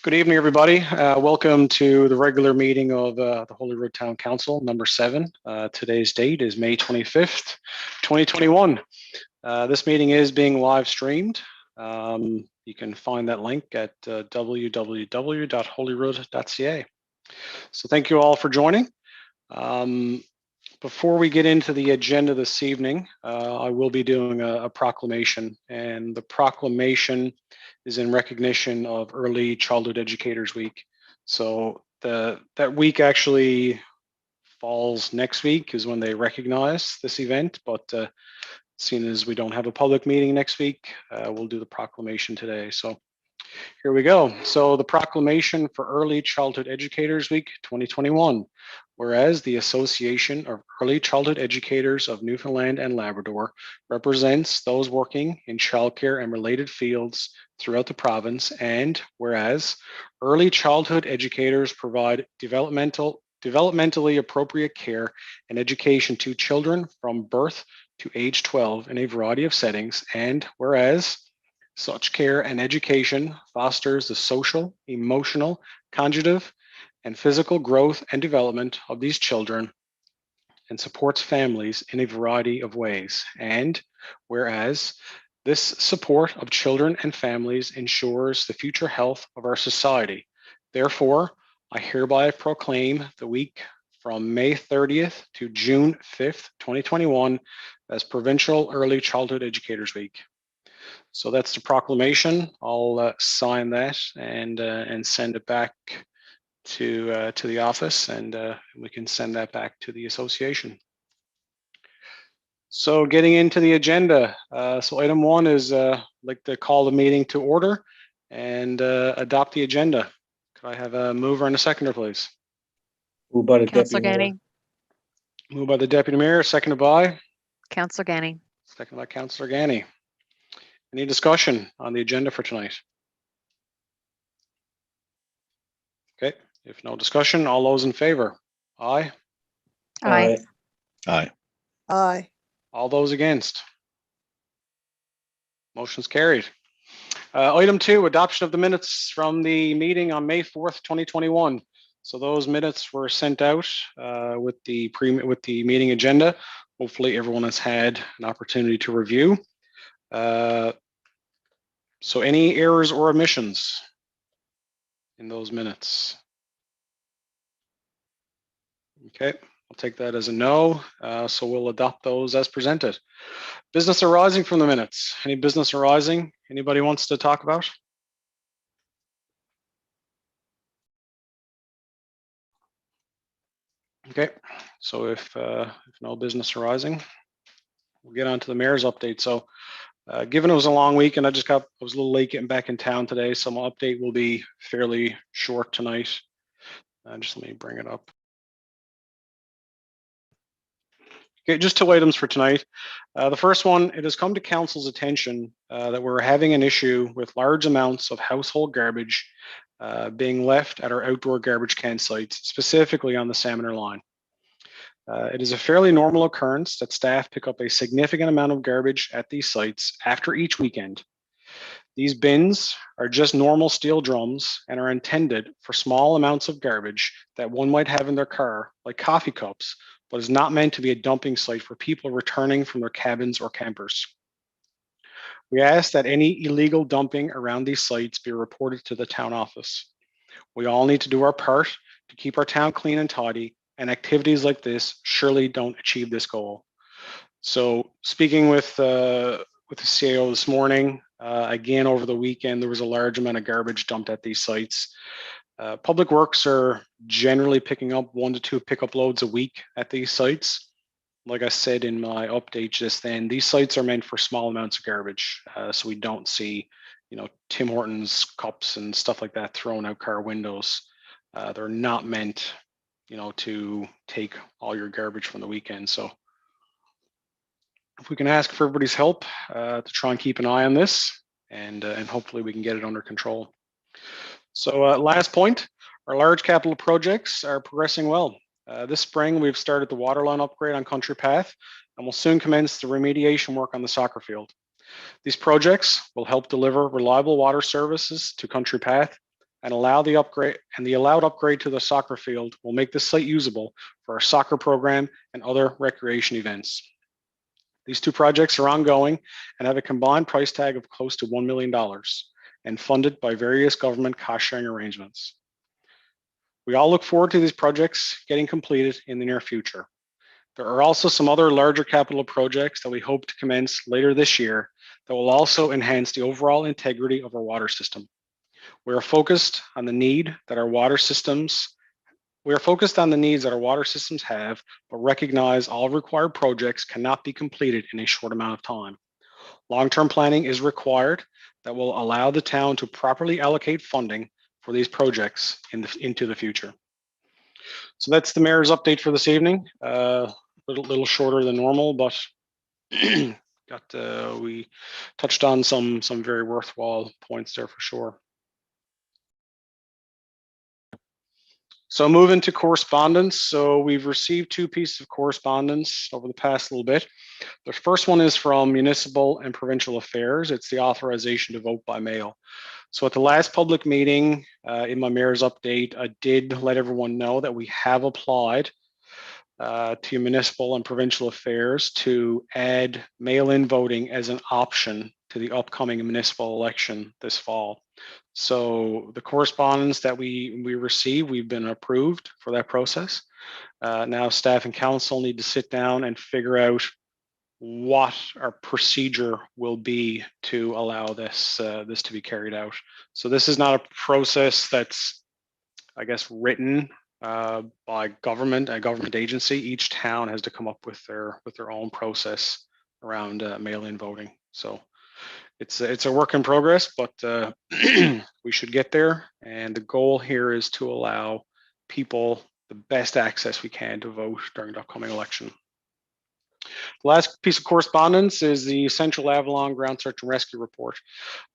Good evening, everybody. Welcome to the regular meeting of the Holyrood Town Council, number 7. Today's date is May 25th, 2021. This meeting is being live streamed. You can find that link at www.holyrood.ca. So thank you all for joining. Before we get into the agenda this evening, I will be doing a proclamation, and the proclamation is in recognition of Early Childhood Educators Week. So that week actually falls next week is when they recognize this event, but seeing as we don't have a public meeting next week, we'll do the proclamation today. So here we go. So the proclamation for Early Childhood Educators Week 2021. Whereas the Association of Early Childhood Educators of Newfoundland and Labrador represents those working in childcare and related fields throughout the province, and whereas early childhood educators provide developmentally appropriate care and education to children from birth to age 12 in a variety of settings, and whereas such care and education fosters the social, emotional, cognitive, and physical growth and development of these children and supports families in a variety of ways. And whereas this support of children and families ensures the future health of our society. Therefore, I hereby proclaim the week from May 30th to June 5th, 2021 as Provincial Early Childhood Educators Week. So that's the proclamation. I'll sign that and send it back to the office, and we can send that back to the association. So getting into the agenda. So item 1 is like to call the meeting to order and adopt the agenda. Could I have a mover and a seconder, please? Moved by the Councillor Deputy Mayor. Ganny. Moved by the Deputy Mayor, seconded by? Councillor Ganny. Seconded by Councillor Ganny. Any discussion on the agenda for tonight? Okay, if no discussion, all those in favor? Aye. Aye. Aye. Aye. All those against? Motion's carried. Item 2, adoption of the minutes from the meeting on May 4th, 2021. So those minutes were sent out with the meeting agenda. Hopefully everyone has had an opportunity to review. So any errors or omissions in those minutes? Okay, I'll take that as a no. So we'll adopt those as presented. Business arising from the minutes. Any business arising anybody wants to talk about? Okay, so if no business arising, we'll get on to the mayor's update. So given it was a long week and I was a little late getting back in town today, so my update will be fairly short tonight. Just let me bring it up. Okay, just 2 items for tonight. The first one, it has come to council's attention that we're having an issue with large amounts of household garbage being left at our outdoor garbage can sites, specifically on the Salmoner line. It is a fairly normal occurrence that staff pick up a significant amount of garbage at these sites after each weekend. These bins are just normal steel drums and are intended for small amounts of garbage that one might have in their car, like coffee cups, but is not meant to be a dumping site for people returning from their cabins or campers. We ask that any illegal dumping around these sites be reported to the town office. We all need to do our part to keep our town clean and tidy, and activities like this surely don't achieve this goal. So speaking with the CAO this morning, again over the weekend, there was a large amount of garbage dumped at these sites. Public Works are generally picking up 1 to 2 pickup loads a week at these sites. Like I said in my update just then, these sites are meant for small amounts of garbage. So we don't see, Tim Hortons cups and stuff like that thrown out car windows. They're not meant, to take all your garbage from the weekend. So if we can ask for everybody's help to try and keep an eye on this, and hopefully we can get it under control. So last point, our large capital projects are progressing well. This spring, we've started the water line upgrade on Country Path, and will soon commence the remediation work on the soccer field. These projects will help deliver reliable water services to Country Path, and allowed upgrade to the soccer field will make this site usable for our soccer program and other recreation events. These two projects are ongoing and have a combined price tag of close to $1 million and funded by various government cost-sharing arrangements. We all look forward to these projects getting completed in the near future. There are also some other larger capital projects that we hope to commence later this year that will also enhance the overall integrity of our water system. We are focused on the needs that our water systems have, but recognize all required projects cannot be completed in a short amount of time. Long-term planning is required that will allow the town to properly allocate funding for these projects into the future. So that's the mayor's update for this evening. Little shorter than normal, but we touched on some very worthwhile points there for sure. So moving to correspondence. So we've received two pieces of correspondence over the past little bit. The first one is from Municipal and Provincial Affairs. It's the authorization to vote by mail. So at the last public meeting, in my mayor's update, I did let everyone know that we have applied to Municipal and Provincial Affairs to add mail-in voting as an option to the upcoming municipal election this fall. So the correspondence that we received, we've been approved for that process. Now staff and council need to sit down and figure out what our procedure will be to allow this this to be carried out. So this is not a process that's, I guess, written by a government agency. Each town has to come up with their own process around mail-in voting. So it's a work in progress, but we should get there. And the goal here is to allow people the best access we can to vote during the upcoming election. The last piece of correspondence is the Central Avalon Ground Search and Rescue Report.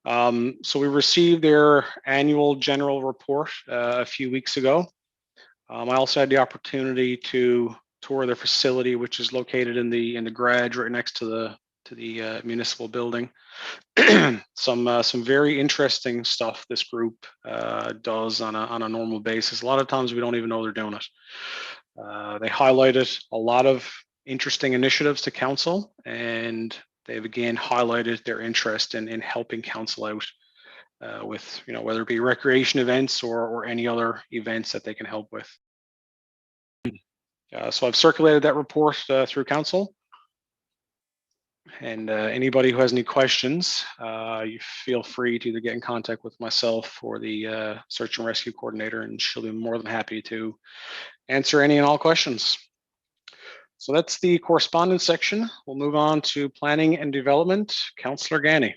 So we received their annual general report a few weeks ago. I also had the opportunity to tour their facility, which is located in the garage right next to the municipal building. Some very interesting stuff this group does on a normal basis. A lot of times we don't even know they're doing it. They highlighted a lot of interesting initiatives to council, and they've again highlighted their interest in helping council out with, whether it be recreation events or any other events that they can help with. So I've circulated that report through council, and anybody who has any questions, you feel free to either get in contact with myself or the search and rescue coordinator, and she'll be more than happy to answer any and all questions. So that's the correspondence section. We'll move on to planning and development. Councillor Gani.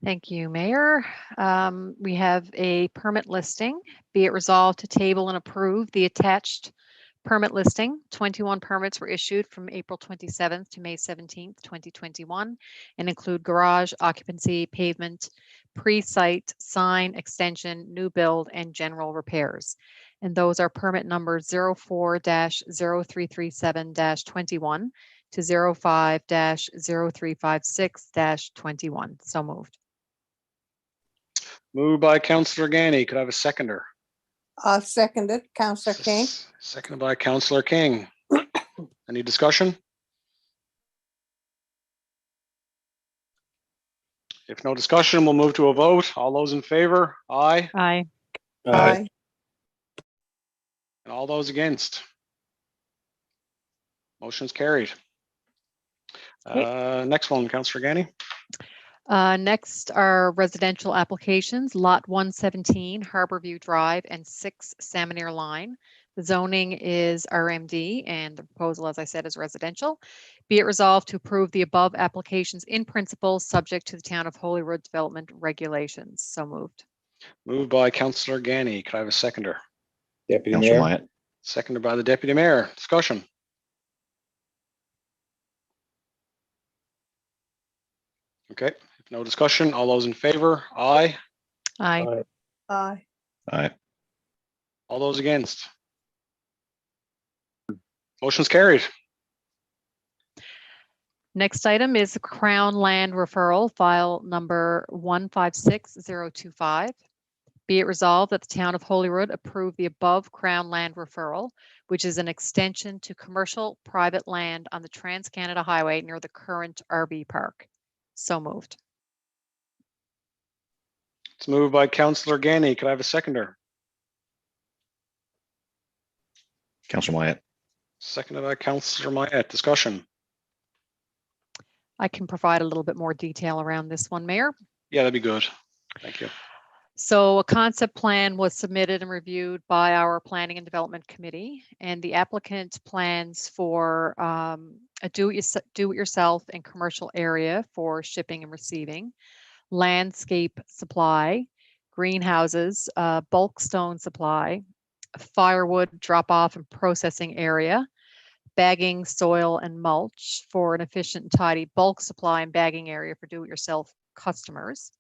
Thank you, Mayor. We have a permit listing. Be it resolved to table and approve the attached permit listing. 21 permits were issued from April 27th to May 17th, 2021, and include garage, occupancy, pavement, pre-site, sign, extension, new build, and general repairs. And those are permit number 04-0337-21 to 05-0356-21. So moved. Moved by Councillor Gani. Could I have a seconder? Seconded, Councillor King. Seconded by Councillor King. Any discussion? If no discussion, we'll move to a vote. All those in favor? Aye. Aye. Aye. And all those against? Motion's carried. Next one, Councillor Gani. Next are residential applications, Lot 117, Harborview Drive, and 6 Salmoneer Line. The zoning is RMD, and the proposal, as I said, is residential. Be it resolved to approve the above applications in principle, subject to the Town of Holyrood development regulations. So moved. Moved by Councillor Gani. Could I have a seconder? Deputy Councillor Mayor. Myatt. Seconded by the Deputy Mayor. Discussion. Okay, if no discussion, all those in favor? Aye. Aye. Aye. Aye. Aye. All those against? Motion's carried. Next item is the Crown Land Referral, file number 156025. Be it resolved that the town of Holyrood approve the above Crown Land Referral, which is an extension to commercial private land on the Trans-Canada Highway near the current RV park. So moved. It's moved by Councillor Ganny. Could I have a seconder? Councillor Wyatt. Seconded by Councillor Myatt. Discussion. I can provide a little bit more detail around this one, Mayor. Yeah, that'd be good. Thank you. So a concept plan was submitted and reviewed by our Planning and Development Committee, and the applicant plans for a do-it-yourself and commercial area for shipping and receiving, landscape supply, greenhouses, bulk stone supply, firewood drop-off and processing area, bagging, soil, and mulch for an efficient and tidy bulk supply and bagging area for do-it-yourself customers.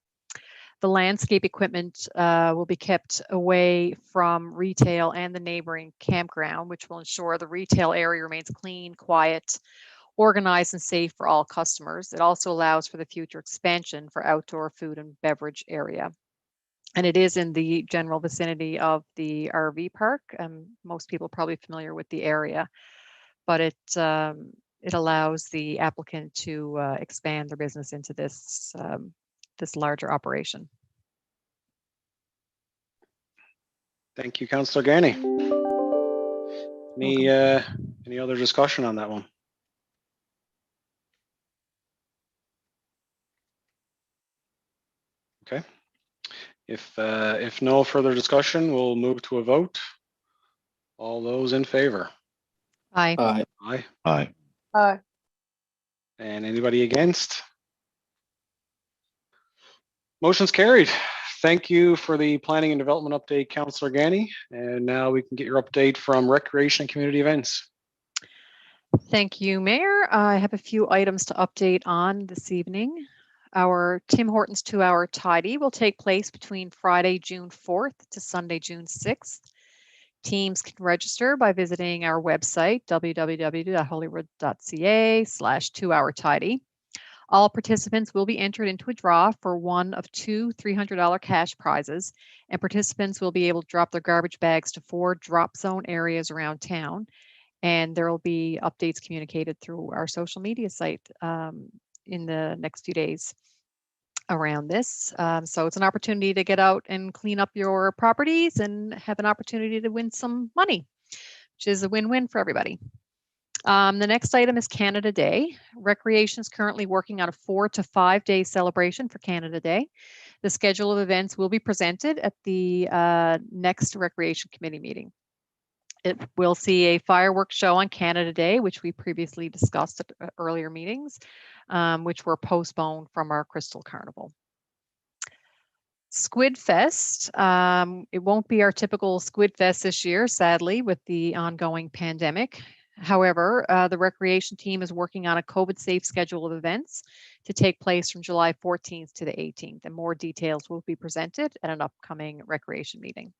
The landscape equipment will be kept away from retail and the neighboring campground, which will ensure the retail area remains clean, quiet, organized, and safe for all customers. It also allows for the future expansion for outdoor food and beverage area. And it is in the general vicinity of the RV park. Most people are probably familiar with the area, but it allows the applicant to expand their business into this larger operation. Thank you, Councillor Ganny. Any other discussion on that one? Okay. If no further discussion, we'll move to a vote. All those in favor? Aye. Aye. Aye. Aye. Aye. And anybody against? Motion's carried. Thank you for the planning and development update, Councillor Ganny. And now we can get your update from recreation and community events. Thank you, Mayor. I have a few items to update on this evening. Our Tim Hortons 2-hour tidy will take place between Friday, June 4th to Sunday, June 6th. Teams can register by visiting our website, www.holyrood.ca/2-hour tidy. All participants will be entered into a draw for one of two $300 cash prizes, and participants will be able to drop their garbage bags to 4 drop zone areas around town. And there will be updates communicated through our social media site in the next few days around this. So it's an opportunity to get out and clean up your properties and have an opportunity to win some money, which is a win-win for everybody. The next item is Canada Day. Recreation is currently working on a 4 to 5 day celebration for Canada Day. The schedule of events will be presented at the next Recreation Committee meeting. It will see a fireworks show on Canada Day, which we previously discussed at earlier meetings, which were postponed from our Crystal Carnival. Squid Fest. It won't be our typical Squid Fest this year, sadly, with the ongoing pandemic. However, the recreation team is working on a COVID-safe schedule of events to take place from July 14th to the 18th, and more details will be presented at an upcoming recreation meeting.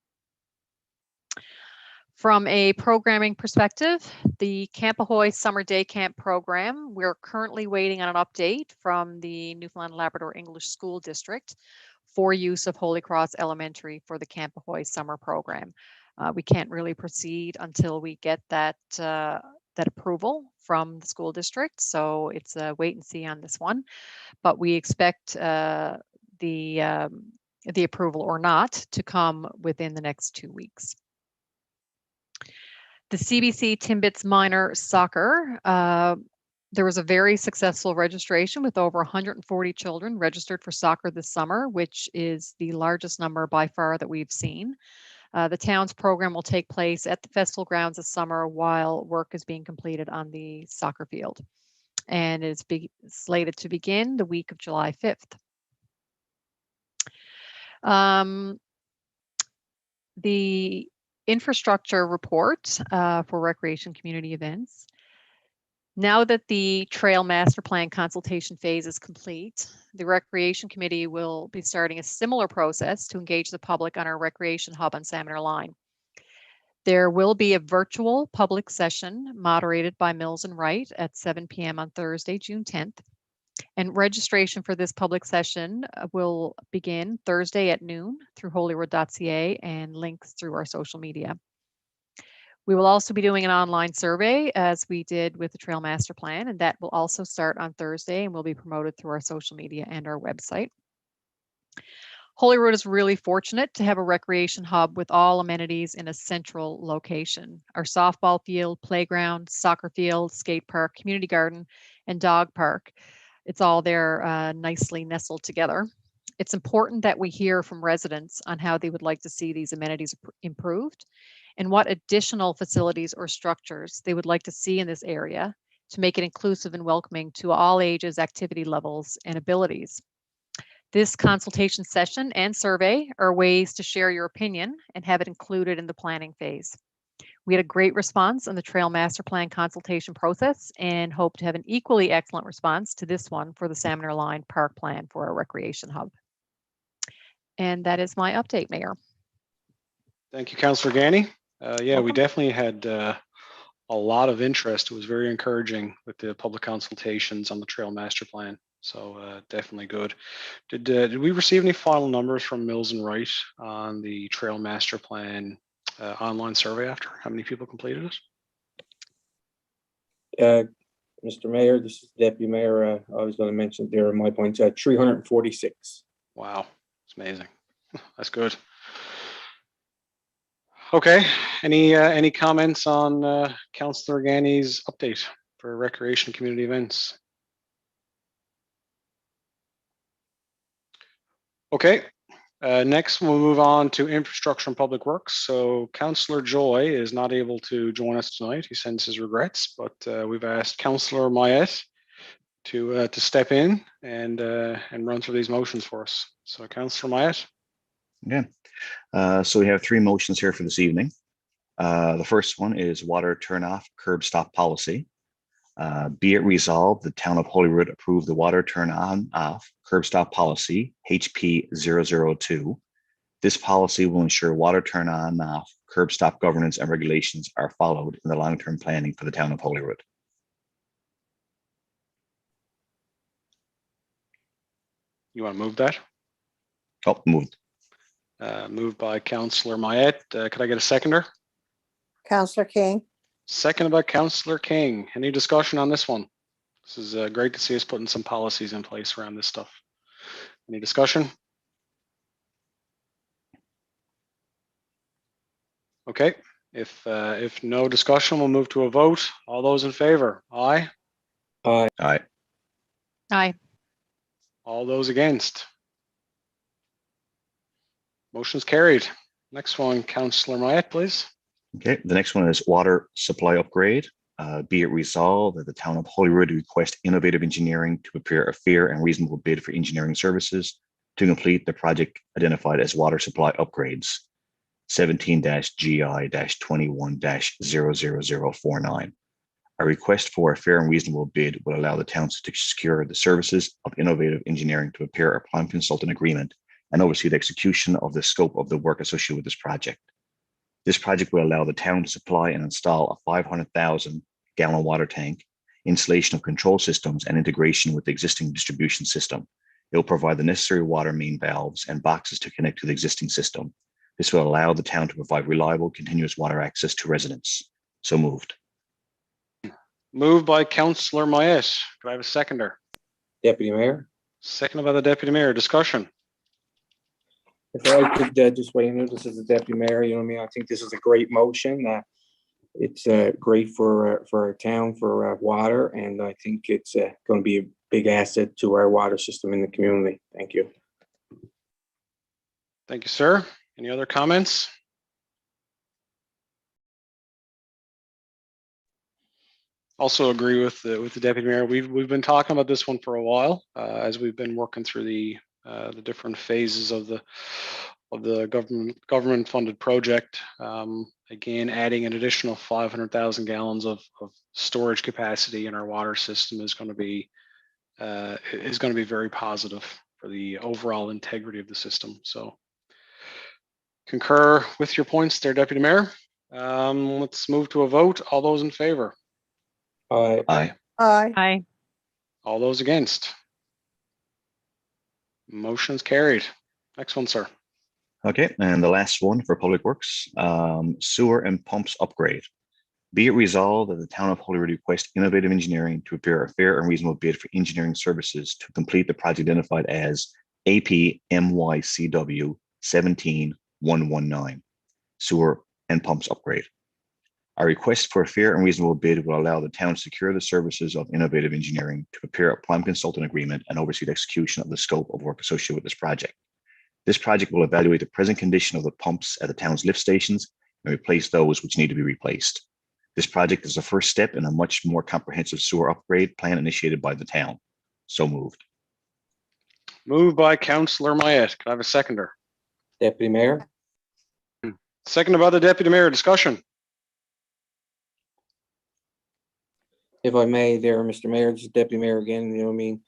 From a programming perspective, the Camp Ahoy Summer Day Camp program, we're currently waiting on an update from the Newfoundland Labrador English School District for use of Holy Cross Elementary for the Camp Ahoy summer program. We can't really proceed until we get that approval from the school district, so it's a wait and see on this one. But we expect the approval or not to come within the next 2 weeks. The CBC Timbits Minor Soccer, there was a very successful registration with over 140 children registered for soccer this summer, which is the largest number by far that we've seen. The town's program will take place at the festival grounds this summer while work is being completed on the soccer field, and it's slated to begin the week of July 5th. The infrastructure report for recreation community events. Now that the Trail Master Plan consultation phase is complete, the Recreation Committee will be starting a similar process to engage the public on our recreation hub on Salmon Line. There will be a virtual public session moderated by Mills and Wright at 7 p.m. on Thursday, June 10th. And registration for this public session will begin Thursday at noon through holyrood.ca and links through our social media. We will also be doing an online survey as we did with the Trail Master Plan, and that will also start on Thursday and will be promoted through our social media and our website. Holyrood is really fortunate to have a recreation hub with all amenities in a central location. Our softball field, playground, soccer field, skate park, community garden, and dog park. It's all there nicely nestled together. It's important that we hear from residents on how they would like to see these amenities improved and what additional facilities or structures they would like to see in this area to make it inclusive and welcoming to all ages, activity levels, and abilities. This consultation session and survey are ways to share your opinion and have it included in the planning phase. We had a great response on the Trail Master Plan consultation process and hope to have an equally excellent response to this one for the Salmon Line Park Plan for our recreation hub. And that is my update, Mayor. Thank you, Councillor Ganny. Yeah, we Welcome. definitely had a lot of interest. It was very encouraging with the public consultations on the Trail Master Plan. So definitely good. Did we receive any final numbers from Mills and Wright on the Trail Master Plan online survey after? How many people completed it? Mr. Mayor, this is Deputy Mayor. I was going to mention there, my points at 346. Wow, it's amazing. That's good. Okay, any comments on Councillor Ganny's update for recreation community events? Okay, next we'll move on to infrastructure and public works. So Councillor Joy is not able to join us tonight. He sends his regrets, but we've asked Councillor Mayette to step in and run through these motions for us. So Councillor Mayette. Yeah. So we have three motions here for this evening. The first one is water turn off curb stop policy. Be it resolved, the town of Holyrood approved the water turn on off curb stop policy HP 002. This policy will ensure water turn on off curb stop governance and regulations are followed in the long-term planning for the town of Holyrood. You want to move that? Oh, moved. Moved by Councillor Mayette. Could I get a seconder? Counselor King. Seconded by Councillor King. Any discussion on this one? This is great to see us putting some policies in place around this stuff. Any discussion? Okay, if no discussion, we'll move to a vote. All those in favor? Aye. Aye. Aye. Aye. All those against? Motion's carried. Next one, Councillor Mayette, please. Okay, the next one is water supply upgrade. Be it resolved that the town of Holyrood request innovative engineering to prepare a fair and reasonable bid for engineering services to complete the project identified as water supply upgrades 17-GI-21-00049. A request for a fair and reasonable bid will allow the towns to secure the services of innovative engineering to prepare a prime consultant agreement and oversee the execution of the scope of the work associated with this project. This project will allow the town to supply and install a 500,000 gallon water tank, installation of control systems, and integration with the existing distribution system. It will provide the necessary water main valves and boxes to connect to the existing system. This will allow the town to provide reliable, continuous water access to residents. So moved. Moved by Councillor Mayette. Could I have a seconder? Deputy Mayor. Seconded by the Deputy Mayor. Discussion. If I could just weigh in, this is the Deputy Mayor, you know what I mean? I think this is a great motion. It's great for our town for water, and I think it's going to be a big asset to our water system in the community. Thank you. Thank you, sir. Any other comments? Also agree with the Deputy Mayor. We've been talking about this one for a while as we've been working through the different phases of the government funded project. Again, adding an additional 500,000 gallons of storage capacity in our water system is going to be very positive for the overall integrity of the system. So concur with your points there, Deputy Mayor. Let's move to a vote. All those in favor? Aye. Aye. Aye. Aye. All those against? Motion's carried. Next one, sir. Okay, and the last one for Public Works, sewer and pumps upgrade. Be it resolved that the town of Holyrood request Innovative Engineering to prepare a fair and reasonable bid for engineering services to complete the project identified as APMYCW 17119, sewer and pumps upgrade. Our request for a fair and reasonable bid will allow the town to secure the services of Innovative Engineering to prepare a prime consultant agreement and oversee the execution of the scope of work associated with this project. This project will evaluate the present condition of the pumps at the town's lift stations and replace those which need to be replaced. This project is the first step in a much more comprehensive sewer upgrade plan initiated by the town. So moved. Moved by Councillor Mayette. Can I have a seconder? Deputy Mayor? Seconded by the Deputy Mayor. Discussion. If I may there, Mr. Mayor, this is Deputy Mayor again, you know what I mean?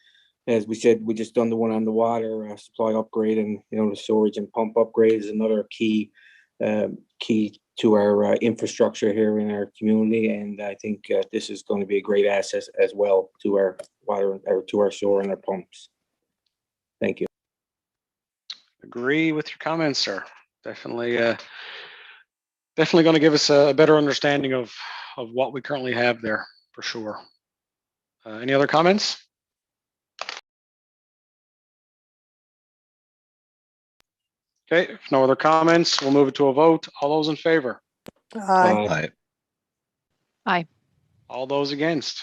As we said, we just done the one on the water supply upgrade, and, you know, the storage and pump upgrade is another key to our infrastructure here in our community. And I think this is going to be a great asset as well to our water, or to our sewer and our pumps. Thank you. Agree with your comments, sir. Definitely going to give us a better understanding of what we currently have there, for sure. Any other comments? Okay, if no other comments, we'll move it to a vote. All those in favor? Aye. Aye. Aye. All those against?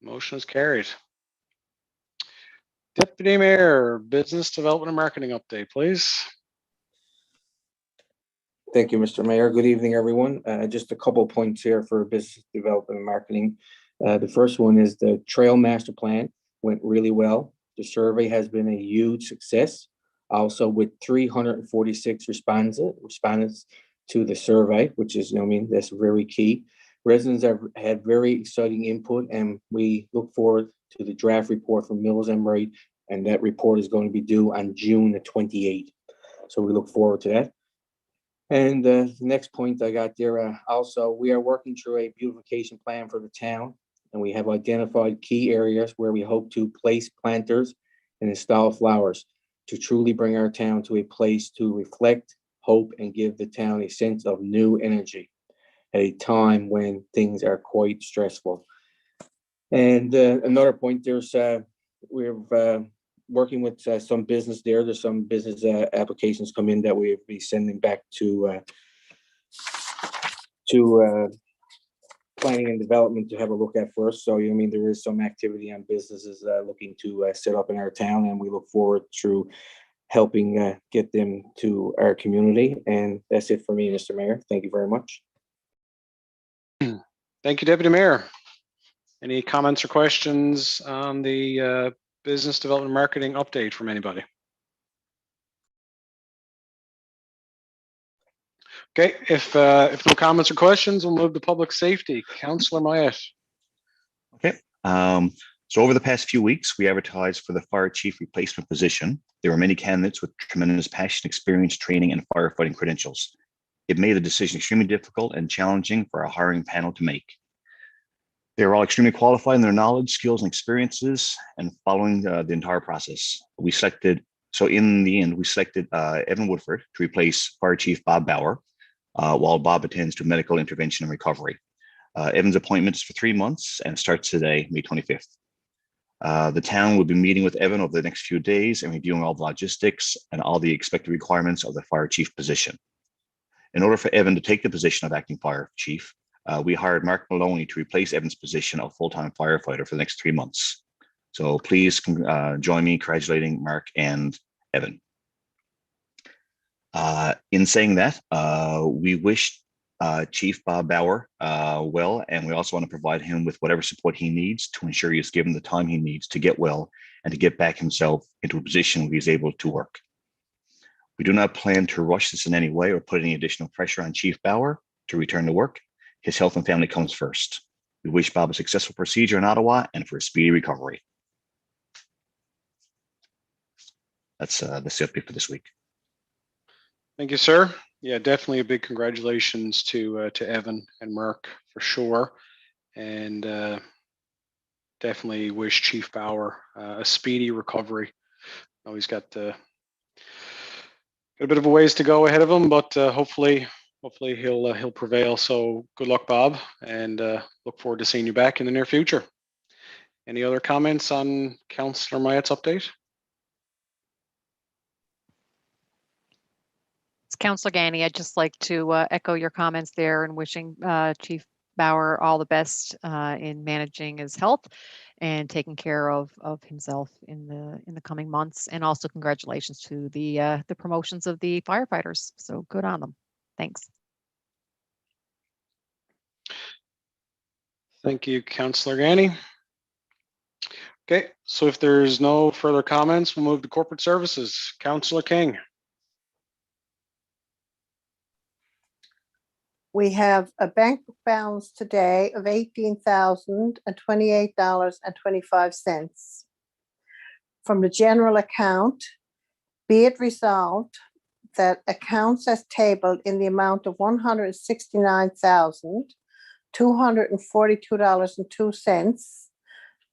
Motion is carried. Deputy Mayor, Business Development and Marketing update, please. Thank you, Mr. Mayor. Good evening, everyone. Just a couple of points here for business development and marketing. The first one is the Trail Master Plan went really well. The survey has been a huge success. Also, with 346 respondents to the survey, which is, you know what I mean, that's very key. Residents have had very exciting input, and we look forward to the draft report from Mills Emery, and that report is going to be due on June the 28th. So we look forward to that. And the next point I got there, also, we are working through a beautification plan for the town, and we have identified key areas where we hope to place planters and install flowers to truly bring our town to a place to reflect, hope, and give the town a sense of new energy at a time when things are quite stressful. And another point, we're working with some business there. There's some business applications come in that we'll be sending back to planning and development to have a look at first. So, you know, I mean, there is some activity on businesses looking to set up in our town, and we look forward to helping get them to our community. And that's it for me, Mr. Mayor. Thank you very much. Thank you, Deputy Mayor. Any comments or questions on the business development marketing update from anybody? Okay, if no comments or questions, we'll move to public safety. Councillor Mayette. Okay. So over the past few weeks, we advertised for the fire chief replacement position. There were many candidates with tremendous passion, experience, training, and firefighting credentials. It made the decision extremely difficult and challenging for our hiring panel to make. They were all extremely qualified in their knowledge, skills, and experiences, and following the entire process. In the end, we selected Evan Woodford to replace Fire Chief Bob Bauer, while Bob attends to medical intervention and recovery. Evan's appointment is for 3 months and starts today, May 25th. The town will be meeting with Evan over the next few days and reviewing all the logistics and all the expected requirements of the fire chief position. In order for Evan to take the position of acting fire chief, we hired Mark Maloney to replace Evan's position of full-time firefighter for the next 3 months. So please join me in congratulating Mark and Evan. In saying that, we wish Chief Bob Bauer well, and we also want to provide him with whatever support he needs to ensure he is given the time he needs to get well and to get back himself into a position where he's able to work. We do not plan to rush this in any way or put any additional pressure on Chief Bauer to return to work. His health and family comes first. We wish Bob a successful procedure in Ottawa and for a speedy recovery. That's the update for this week. Thank you, sir. Yeah, definitely a big congratulations to Evan and Mark for sure, and definitely wish Chief Bauer a speedy recovery. I know he's got a bit of a ways to go ahead of him, but hopefully he'll prevail. So good luck, Bob, and look forward to seeing you back in the near future. Any other comments on Councillor Myatt's update? It's Councillor Ganny. I'd just like to echo your comments there and wishing Chief Bauer all the best in managing his health and taking care of himself in the coming months. And also congratulations to the promotions of the firefighters. So good on them. Thanks. Thank you, Councillor Ganny. Okay, so if there's no further comments, we'll move to corporate services. Councillor King. We have a bank balance today of $18,028.25. From the general account, be it resolved that accounts as tabled in the amount of $169,242.02,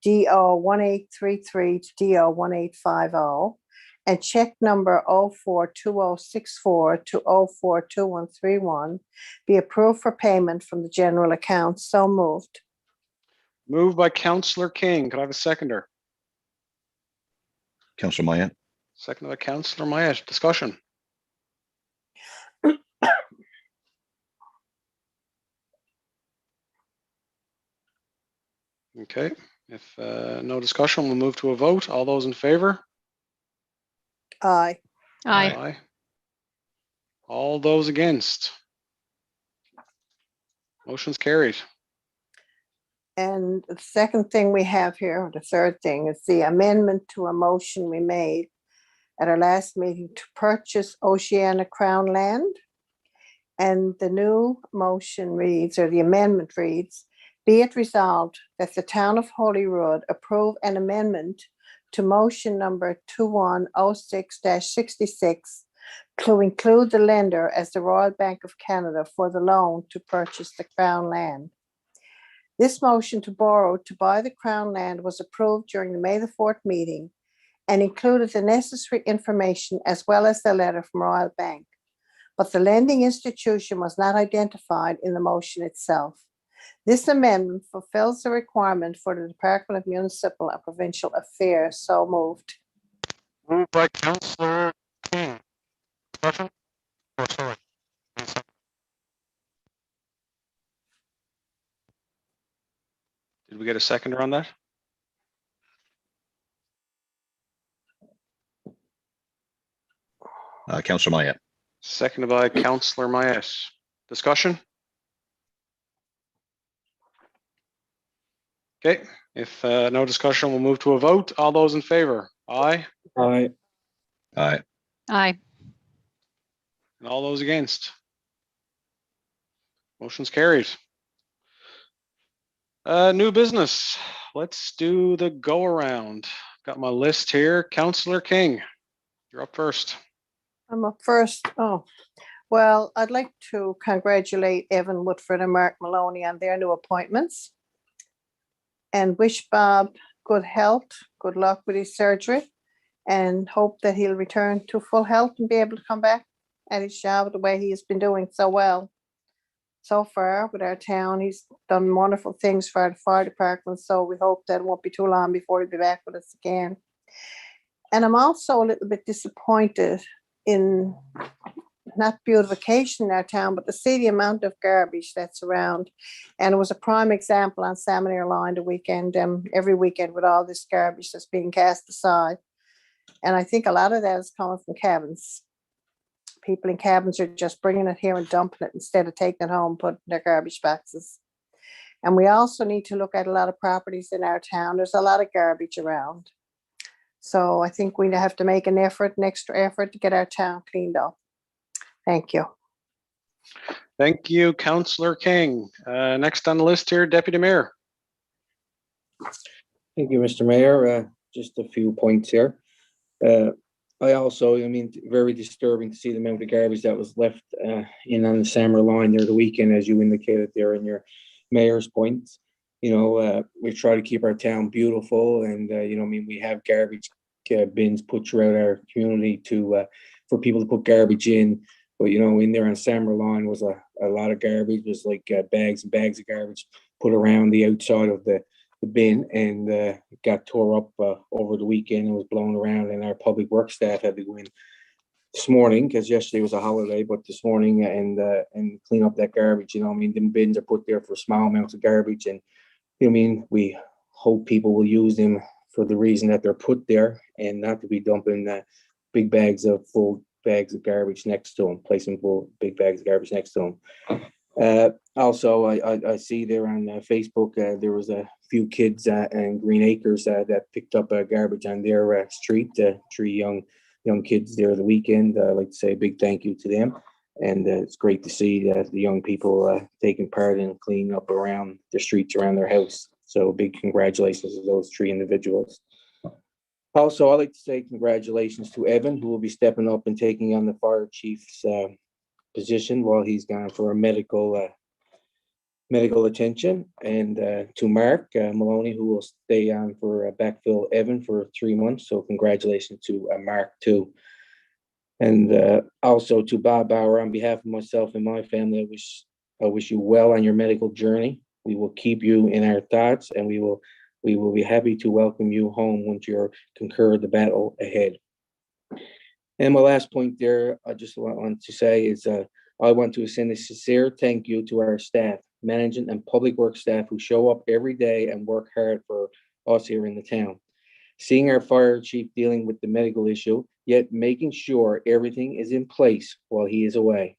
DO 1833 to DO 1850, and check number 042064 to 042131 be approved for payment from the general account. So moved. Moved by Councillor King. Could I have a seconder? Councillor Myatt. Seconded by Councillor Myatt. Discussion. Okay, if no discussion, we'll move to a vote. All those in favor? Aye. Aye. All those against? Motion's carried. And the second thing we have here, or the third thing, is the amendment to a motion we made at our last meeting to purchase Oceana Crown land. And the new motion reads, or the amendment reads, be it resolved that the town of Holyrood approve an amendment to motion number 2106-66 to include the lender as the Royal Bank of Canada for the loan to purchase the Crown land. This motion to borrow to buy the Crown land was approved during the May the 4th meeting and included the necessary information as well as the letter from Royal Bank. But the lending institution was not identified in the motion itself. This amendment fulfills the requirement for the Department of Municipal and Provincial Affairs. So moved. Moved by Councillor King. Discussion? Oh, sorry. Did we get a seconder on that? Councillor Myatt. Seconded by Councillor Myatt. Discussion? Okay, if no discussion, we'll move to a vote. All those in favor? Aye. Aye. Aye. Aye. And all those against? Motion's carried. New business. Let's do the go around. Got my list here. Councillor King, you're up first. I'm up first. Oh, well, I'd like to congratulate Evan Woodford and Mark Maloney on their new appointments and wish Bob good health, good luck with his surgery, and hope that he'll return to full health and be able to come back at his job the way he has been doing so well so far with our town. He's done wonderful things for our fire department, so we hope that it won't be too long before he'll be back with us again. And I'm also a little bit disappointed in not beautification in our town, but to see the amount of garbage that's around. And it was a prime example on Salmon Air Line the weekend, every weekend with all this garbage that's being cast aside. And I think a lot of that is coming from cabins. People in cabins are just bringing it here and dumping it instead of taking it home, putting their garbage boxes. And we also need to look at a lot of properties in our town. There's a lot of garbage around. So I think we have to make an extra effort to get our town cleaned up. Thank you. Thank you, Councillor King. Next on the list here, Deputy Mayor. Thank you, Mr. Mayor. Just a few points here. I also, I mean, very disturbing to see the amount of garbage that was left in on the Summer line near the weekend, as you indicated there in your mayor's points. You know, we try to keep our town beautiful, and you know, I mean, we have garbage bins put throughout our community to for people to put garbage in. But you know, in there on Summer line was a lot of garbage. It was like bags and bags of garbage put around the outside of the bin, and it got tore up over the weekend and was blown around, and our public works staff had to go in this morning because yesterday was a holiday, but this morning and clean up that garbage. You know, I mean, them bins are put there for small amounts of garbage, and you know, I mean, we hope people will use them for the reason that they're put there, and not to be dumping big bags of full bags of garbage next to them, placing full big bags of garbage next to them. Also, I see there on Facebook there was a few kids in Green Acres that picked up garbage on their street. Three young kids there the weekend. I'd like to say a big thank you to them, and it's great to see the young people taking part in cleaning up around the streets around their house. So big congratulations to those three individuals. Also, I'd like to say congratulations to Evan, who will be stepping up and taking on the fire chief's position while he's gone for a medical attention, and to Mark Maloney, who will stay on for backfill Evan for 3 months. So congratulations to Mark too. And also to Bob Bauer, on behalf of myself and my family, I wish you well on your medical journey. We will keep you in our thoughts, and we will be happy to welcome you home once you're concurred the battle ahead. And my last point there, I just want to say is I want to send a sincere thank you to our staff, management and public works staff who show up every day and work hard for us here in the town. Seeing our fire chief dealing with the medical issue, yet making sure everything is in place while he is away,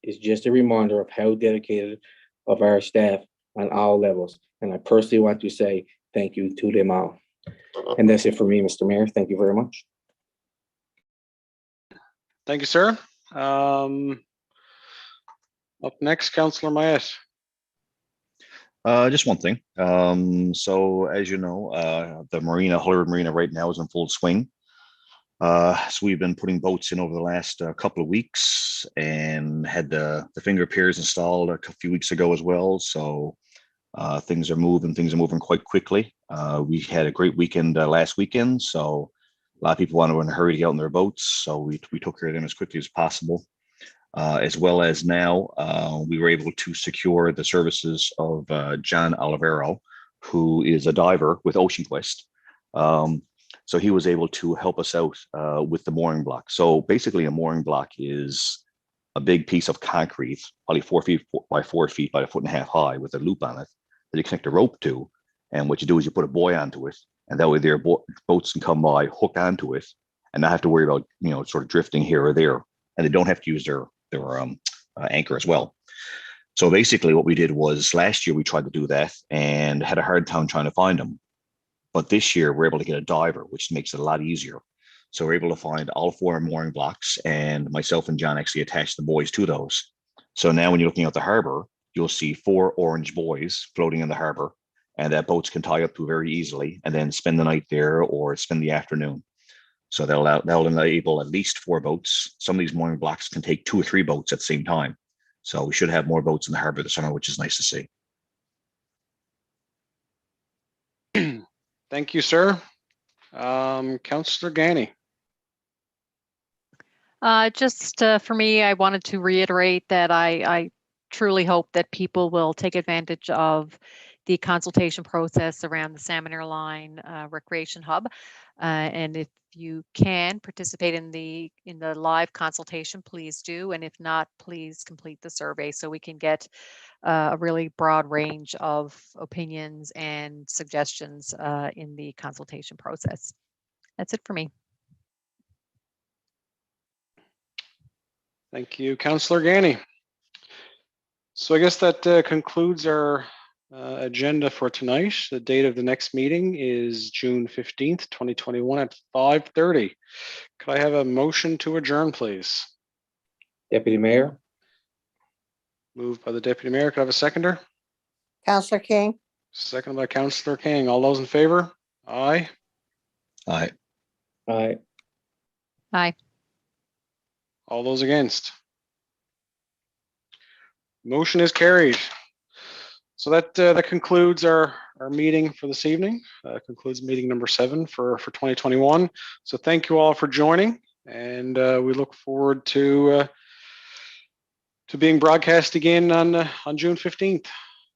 is just a reminder of how dedicated of our staff on all levels. And I personally want to say thank you to them all. And that's it for me, Mr. Mayor. Thank you very much. Thank you, sir. Up next, Councillor Mayette. Just one thing. So as you know, the marina, Holyrood Marina right now is in full swing. So we've been putting boats in over the last couple of weeks, and had the finger piers installed a few weeks ago as well. So things are moving quite quickly. We had a great weekend last weekend, so a lot of people wanted in a hurry to get out in their boats. So we took care of them as quickly as possible. As well as now, we were able to secure the services of John Olivero, who is a diver with Ocean Quest. So he was able to help us out with the mooring block. So basically, a mooring block is a big piece of concrete, probably 4 feet by 4 feet by 1.5 feet high, with a loop on it that you connect a rope to. And what you do is you put a buoy onto it, and that way their boats can come by, hook onto it, and not have to worry about, you know, sort of drifting here or there. And they don't have to use their anchor as well. So basically what we did was, last year we tried to do that and had a hard time trying to find them. But this year we're able to get a diver, which makes it a lot easier. So we're able to find all 4 mooring blocks, and myself and John actually attached the buoys to those. So now when you're looking at the harbor, you'll see 4 orange buoys floating in the harbor, and that boats can tie up to very easily and then spend the night there or spend the afternoon. So that'll enable at least 4 boats. Some of these mooring blocks can take 2 or 3 boats at the same time. So we should have more boats in the harbor this summer, which is nice to see. Thank you, sir. Councillor Gani. Just for me, I wanted to reiterate that I truly hope that people will take advantage of the consultation process around the Salmon Airline Recreation Hub. And if you can participate in the live consultation, please do. And if not, please complete the survey so we can get a really broad range of opinions and suggestions in the consultation process. That's it for me. Thank you, Councillor Gani. So I guess that concludes our agenda for tonight. The date of the next meeting is June 15th, 2021 at 5:30. Could I have a motion to adjourn, please? Deputy Mayor. Moved by the Deputy Mayor. Could I have a seconder? Councillor King, Seconded by Councillor King. All those in favor? Aye. Aye. Aye. Aye. All those against? Motion is carried. So that concludes our meeting for this evening. Concludes meeting number 7 for 2021. So thank you all for joining, and we look forward to being broadcast again on June 15th.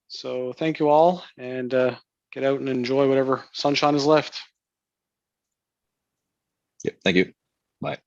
So thank you all, and get out and enjoy whatever sunshine is left. Yep. Thank you. Bye.